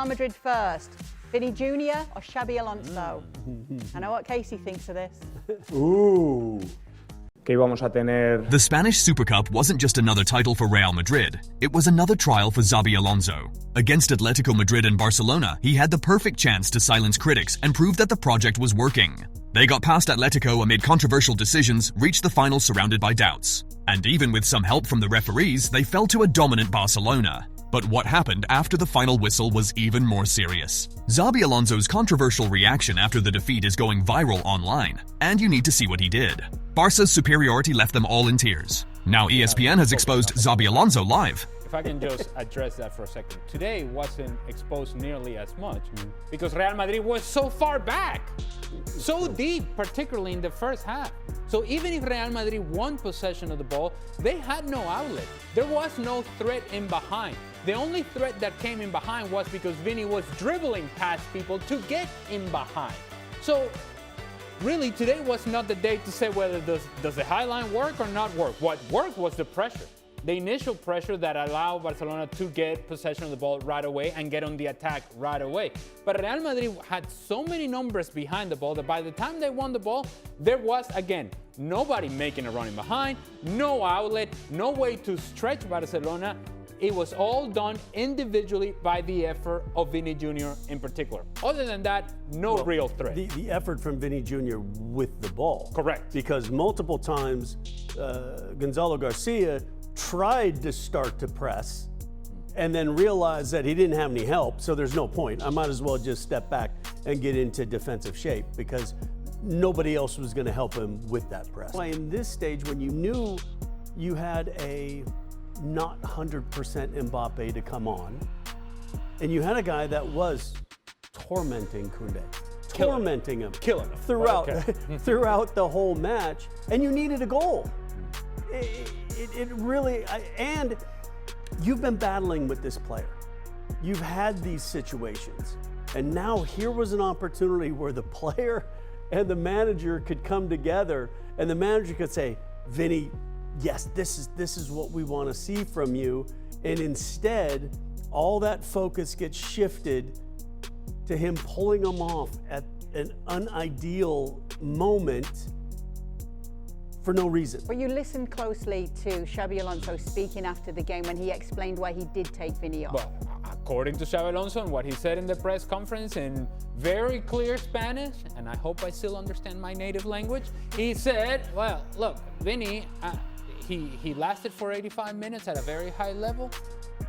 Real Madrid first? Vinny Jr. or Xabi Alonso? I know what Casey thinks of this. Ooh. Que íbamos a tener. The Spanish Super Cup wasn't just another title for Real Madrid, it was another trial for Xabi Alonso. Against Atletico Madrid and Barcelona, he had the perfect chance to silence critics and prove that the project was working. They got past Atletico amid controversial decisions, reached the final surrounded by doubts. And even with some help from the referees, they fell to a dominant Barcelona. But what happened after the final whistle was even more serious. Xabi Alonso's controversial reaction after the defeat is going viral online, and you need to see what he did. Barca's superiority left them all in tears. Now ESPN has exposed Xabi Alonso live. If I can just address that for a second. Today wasn't exposed nearly as much because Real Madrid was so far back, so deep, particularly in the first half. So even if Real Madrid won possession of the ball, they had no outlet. There was no threat in behind. The only threat that came in behind was because Vinny was dribbling past people to get in behind. So really, today was not the day to say whether does the high line work or not work. What worked was the pressure. The initial pressure that allowed Barcelona to get possession of the ball right away and get on the attack right away. But Real Madrid had so many numbers behind the ball that by the time they won the ball, there was, again, nobody making a run in behind, no outlet, no way to stretch Barcelona. It was all done individually by the effort of Vinny Jr. in particular. Other than that, no real threat. The effort from Vinny Jr. with the ball. Correct. Because multiple times, Gonzalo Garcia tried to start to press and then realized that he didn't have any help, so there's no point. I might as well just step back and get into defensive shape because nobody else was going to help him with that press. In this stage, when you knew you had a not 100% Mbappe to come on, and you had a guy that was tormenting Koundé, tormenting him throughout the whole match, and you needed a goal. It really, and you've been battling with this player. You've had these situations, and now here was an opportunity where the player and the manager could come together, and the manager could say, Vinny, yes, this is what we want to see from you. And instead, all that focus gets shifted to him pulling them off at an unideal moment for no reason. But you listened closely to Xabi Alonso speaking after the game when he explained why he did take Vinny off. Well, according to Xabi Alonso and what he said in the press conference in very clear Spanish, and I hope I still understand my native language, he said, well, look, Vinny, he lasted for 85 minutes at a very high level,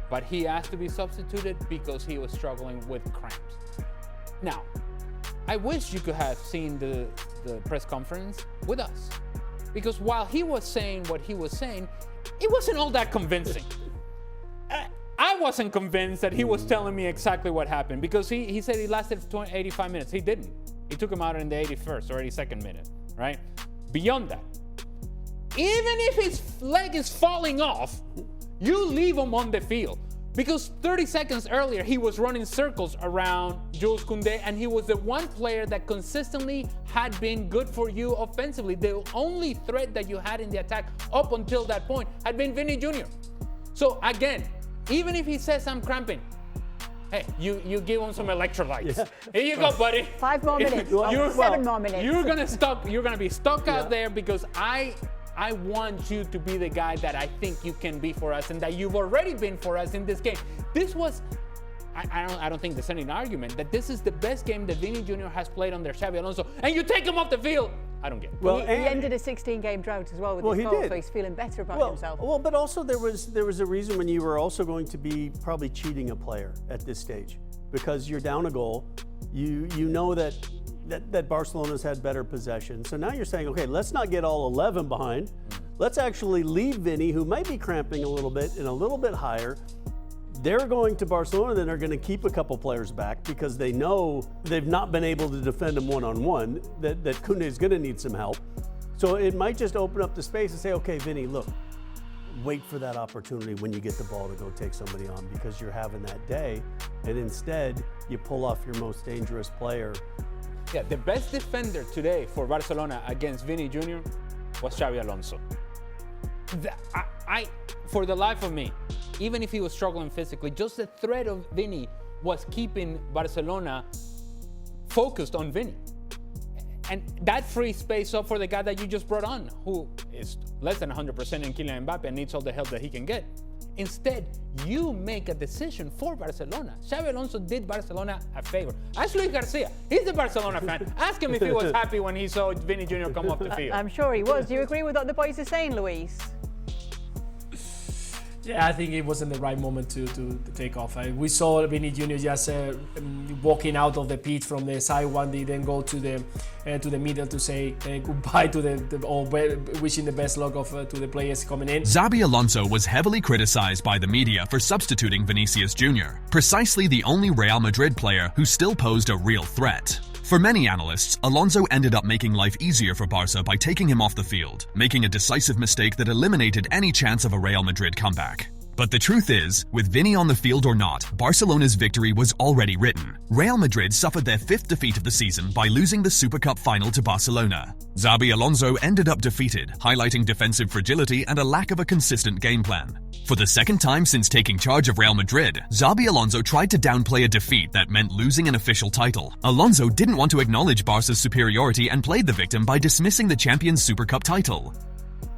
but he asked to be substituted because he was struggling with cramps. Now, I wish you could have seen the press conference with us, because while he was saying what he was saying, it wasn't all that convincing. I wasn't convinced that he was telling me exactly what happened, because he said he lasted 85 minutes. He didn't. He took him out in the 81st or 82nd minute, right? Beyond that, even if his leg is falling off, you leave him on the field. Because 30 seconds earlier, he was running circles around Jules Koundé, and he was the one player that consistently had been good for you offensively. The only threat that you had in the attack up until that point had been Vinny Jr. So again, even if he says I'm cramping, hey, you give him some electrolytes. Yeah. Here you go, buddy. 5 more minutes. 7 more minutes. You're gonna be stuck out there because I want you to be the guy that I think you can be for us and that you've already been for us in this game. This was, I don't think there's any argument that this is the best game that Vinny Jr. has played under Xabi Alonso, and you take him off the field. I don't get it. Well, he ended a 16-game drought as well with his goal, so he's feeling better about himself. Well, but also there was a reason when you were also going to be probably cheating a player at this stage, because you're down a goal. You know that Barcelona's had better possession. So now you're saying, okay, let's not get all 11 behind. Let's actually leave Vinny, who might be cramping a little bit and a little bit higher. They're going to Barcelona, then they're going to keep a couple players back because they know they've not been able to defend him one-on-one, that Koundé is going to need some help. So it might just open up the space and say, okay, Vinny, look, wait for that opportunity when you get the ball to go take somebody on because you're having that day. And instead, you pull off your most dangerous player. Yeah, the best defender today for Barcelona against Vinny Jr. was Xabi Alonso. For the life of me, even if he was struggling physically, just the threat of Vinny was keeping Barcelona focused on Vini. And that frees space up for the guy that you just brought on, who is less than 100% in Kylian Mbappe and needs all the help that he can get. Instead, you make a decision for Barcelona. Xabi Alonso did Barcelona a favor. Ask Luis Garcia. He's a Barcelona fan. Ask him if he was happy when he saw Vini Jr. come off the field. I'm sure he was. Do you agree with what the boys are saying, Luis? Yeah, I think it wasn't the right moment to take off. We saw Vini Jr. just walking out of the pitch from the side one. They then go to the middle to say goodbye to or wishing the best luck to the players coming in. Xabi Alonso was heavily criticized by the media for substituting Vinicius Jr., precisely the only Real Madrid player who still posed a real threat. For many analysts, Alonso ended up making life easier for Barca by taking him off the field, making a decisive mistake that eliminated any chance of a Real Madrid comeback. But the truth is, with Vini on the field or not, Barcelona's victory was already written. Real Madrid suffered their 5th defeat of the season by losing the Super Cup final to Barcelona. Xabi Alonso ended up defeated, highlighting defensive fragility and a lack of a consistent game plan. For the second time since taking charge of Real Madrid, Xabi Alonso tried to downplay a defeat that meant losing an official title. Alonso didn't want to acknowledge Barca's superiority and played the victim by dismissing the Champions Super Cup title.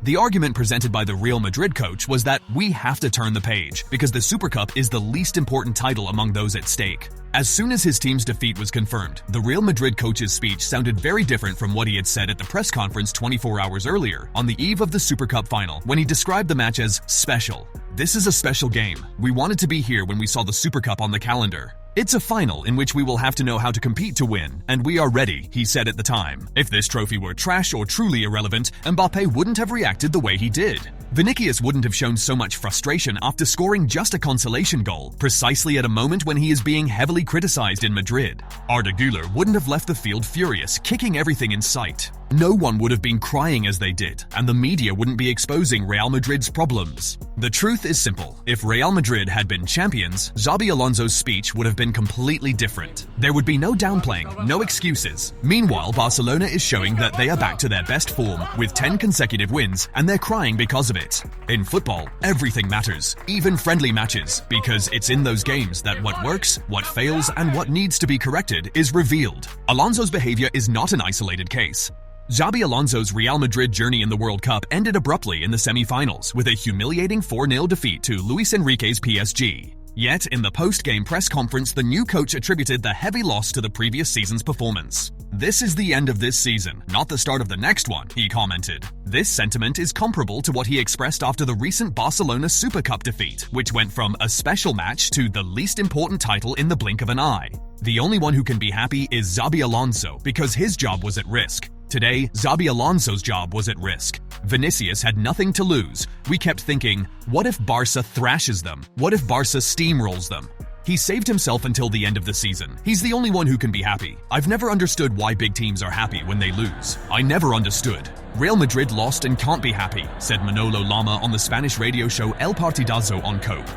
The argument presented by the Real Madrid coach was that we have to turn the page because the Super Cup is the least important title among those at stake. As soon as his team's defeat was confirmed, the Real Madrid coach's speech sounded very different from what he had said at the press conference 24 hours earlier, on the eve of the Super Cup final, when he described the match as special. This is a special game. We wanted to be here when we saw the Super Cup on the calendar. It's a final in which we will have to know how to compete to win, and we are ready, he said at the time. If this trophy were trash or truly irrelevant, Mbappé wouldn't have reacted the way he did. Vinicius wouldn't have shown so much frustration after scoring just a consolation goal, precisely at a moment when he is being heavily criticized in Madrid. Arda Güler wouldn't have left the field furious, kicking everything in sight. No one would have been crying as they did, and the media wouldn't be exposing Real Madrid's problems. The truth is simple. If Real Madrid had been champions, Xabi Alonso's speech would have been completely different. There would be no downplaying, no excuses. Meanwhile, Barcelona is showing that they are back to their best form, with 10 consecutive wins, and they're crying because of it. In football, everything matters, even friendly matches, because it's in those games that what works, what fails, and what needs to be corrected is revealed. Alonso's behavior is not an isolated case. Xabi Alonso's Real Madrid journey in the World Cup ended abruptly in the semi-finals with a humiliating 4-0 defeat to Luis Enrique's PSG. Yet, in the post-game press conference, the new coach attributed the heavy loss to the previous season's performance. "This is the end of this season, not the start of the next one," he commented. This sentiment is comparable to what he expressed after the recent Barcelona Super Cup defeat, which went from a special match to the least important title in the blink of an eye. The only one who can be happy is Xabi Alonso, because his job was at risk. Today, Xabi Alonso's job was at risk. Vinicius had nothing to lose. We kept thinking, what if Barca thrashes them? What if Barca steamrolls them? He saved himself until the end of the season. He's the only one who can be happy. I've never understood why big teams are happy when they lose. I never understood. Real Madrid lost and can't be happy, said Manolo Lama on the Spanish radio show El Partidazo on COPE.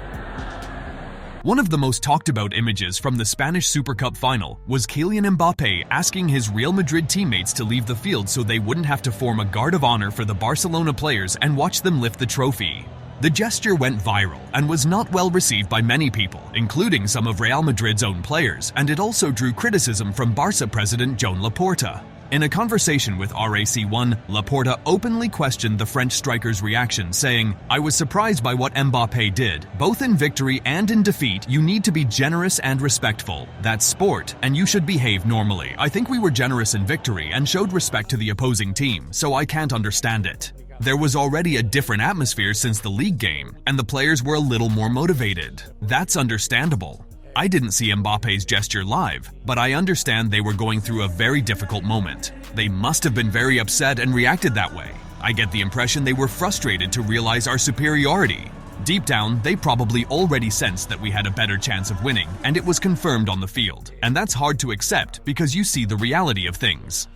One of the most talked about images from the Spanish Super Cup final was Kylian Mbappé asking his Real Madrid teammates to leave the field so they wouldn't have to form a guard of honor for the Barcelona players and watch them lift the trophy. The gesture went viral and was not well received by many people, including some of Real Madrid's own players, and it also drew criticism from Barca president Joan Laporta. In a conversation with RAC1, Laporta openly questioned the French striker's reaction, saying, "I was surprised by what Mbappé did. Both in victory and in defeat, you need to be generous and respectful. That's sport, and you should behave normally. I think we were generous in victory and showed respect to the opposing team, so I can't understand it." There was already a different atmosphere since the league game, and the players were a little more motivated. That's understandable. I didn't see Mbappe's gesture live, but I understand they were going through a very difficult moment. They must have been very upset and reacted that way. I get the impression they were frustrated to realize our superiority. Deep down, they probably already sensed that we had a better chance of winning, and it was confirmed on the field. And that's hard to accept because you see the reality of things.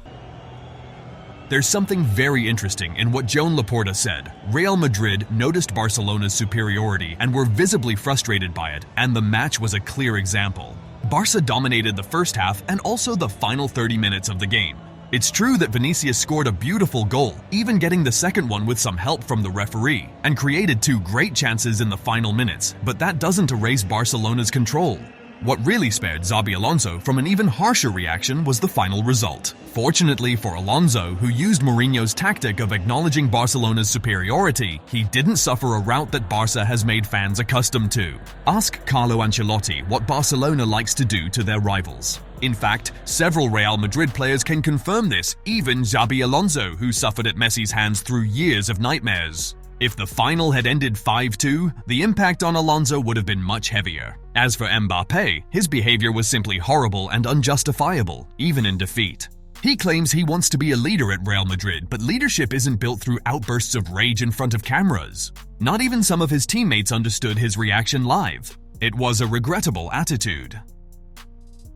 There's something very interesting in what Joan Laporta said. Real Madrid noticed Barcelona's superiority and were visibly frustrated by it, and the match was a clear example. Barca dominated the first half and also the final 30 minutes of the game. It's true that Vinicius scored a beautiful goal, even getting the second one with some help from the referee, and created 2 great chances in the final minutes, but that doesn't erase Barcelona's control. What really spared Xabi Alonso from an even harsher reaction was the final result. Fortunately for Alonso, who used Mourinho's tactic of acknowledging Barcelona's superiority, he didn't suffer a rout that Barca has made fans accustomed to. Ask Carlo Ancelotti what Barcelona likes to do to their rivals. In fact, several Real Madrid players can confirm this, even Xabi Alonso, who suffered at Messi's hands through years of nightmares. If the final had ended 5-2, the impact on Alonso would have been much heavier. As for Mbappé, his behavior was simply horrible and unjustifiable, even in defeat. He claims he wants to be a leader at Real Madrid, but leadership isn't built through outbursts of rage in front of cameras. Not even some of his teammates understood his reaction live. It was a regrettable attitude.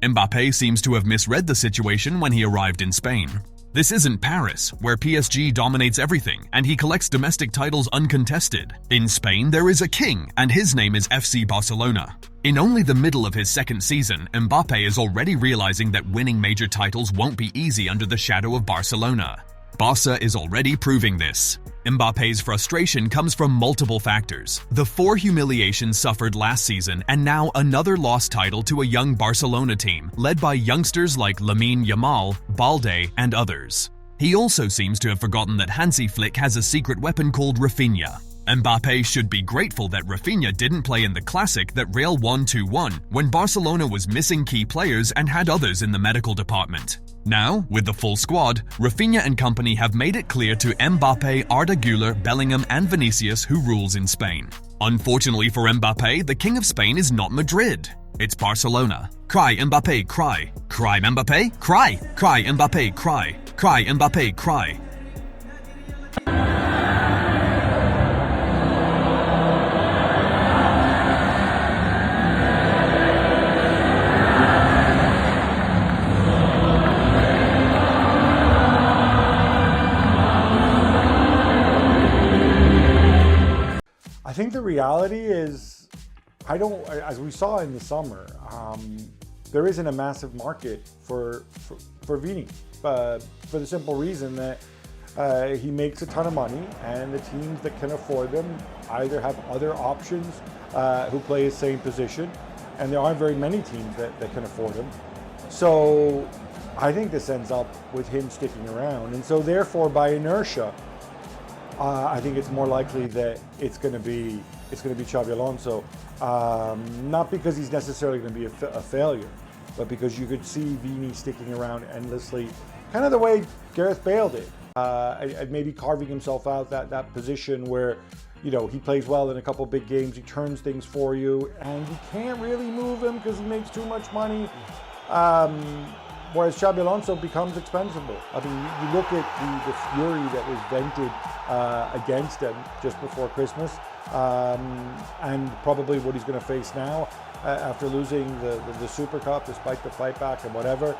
Mbappé seems to have misread the situation when he arrived in Spain. This isn't Paris, where PSG dominates everything and he collects domestic titles uncontested. In Spain, there is a king, and his name is FC Barcelona. In only the middle of his second season, Mbappé is already realizing that winning major titles won't be easy under the shadow of Barcelona. Barca is already proving this. Mbappé's frustration comes from multiple factors. The 4 humiliations suffered last season and now another lost title to a young Barcelona team led by youngsters like Lamine Yamal, Balde, and others. He also seems to have forgotten that Hansi Flick has a secret weapon called Rafinha. Mbappé should be grateful that Rafinha didn't play in the Classic that Real won 2-1 when Barcelona was missing key players and had others in the medical department. Now, with the full squad, Rafinha and company have made it clear to Mbappé, Arda Güler, Bellingham and Vinicius who rules in Spain. Unfortunately for Mbappé, the King of Spain is not Madrid. It's Barcelona. Cry Mbappé, cry. Cry Mbappé, cry. Cry Mbappé, cry. Cry Mbappé, cry. I think the reality is, as we saw in the summer, there isn't a massive market for Vini, for the simple reason that he makes a ton of money and the teams that can afford them either have other options who play his same position, and there aren't very many teams that can afford him. So I think this ends up with him sticking around, and so therefore by inertia, I think it's more likely that it's going to be Xabi Alonso, not because he's necessarily going to be a failure, but because you could see Vini sticking around endlessly, kind of the way Gareth Bale did, and maybe carving himself out that position where, you know, he plays well in a couple big games, he turns things for you, and you can't really move him because he makes too much money. Whereas Xabi Alonso becomes expendable. I mean, you look at the fury that was vented against him just before Christmas, and probably what he's going to face now after losing the Super Cup, despite the fight back and whatever.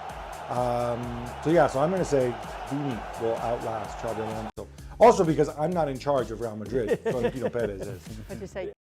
So I'm going to say Vini will outlast Xabi Alonso. Also because I'm not in charge of Real Madrid, Florentino Perez is. What'd you say?